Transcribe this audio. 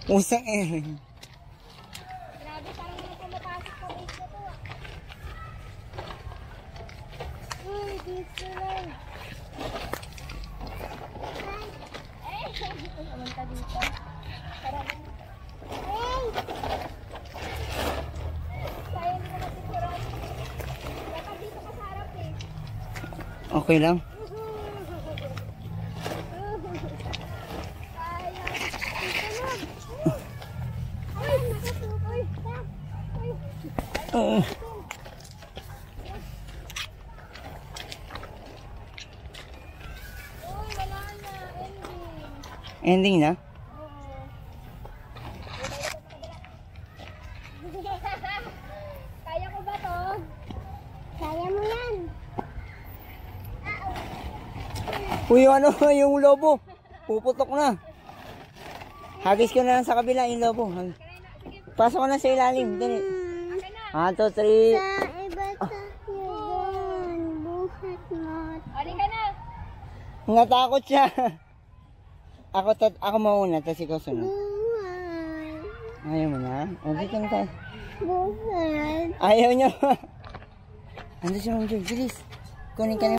Usang eh. Grabe, parang may pumapasok sa base na to. Uy, dito lang. Ay, naman ka dito. Parang, ay! Kaya hindi ko matiguran. Baka dito ka sa harap eh. Okay lang. Oo. Uy, wala na. Ending na? Kaya ko ba to? Kaya mo yan. Uy, ano yung lobo? Puputok na. Hagis ko na lang sa kabila yung lobo. Pasok ko na sa ilalim. Dali. 1, 2, 3. Sa iba tayo doon. Buhat mo. Ali ka na. Natakot siya. Ako mauna, tapos ikaw sunod. Buhat. Ayaw mo na? O, dito na tayo. Buhat. Ayaw niyo. Ando si Ma'am Joy. Bilis. Kunin ka na.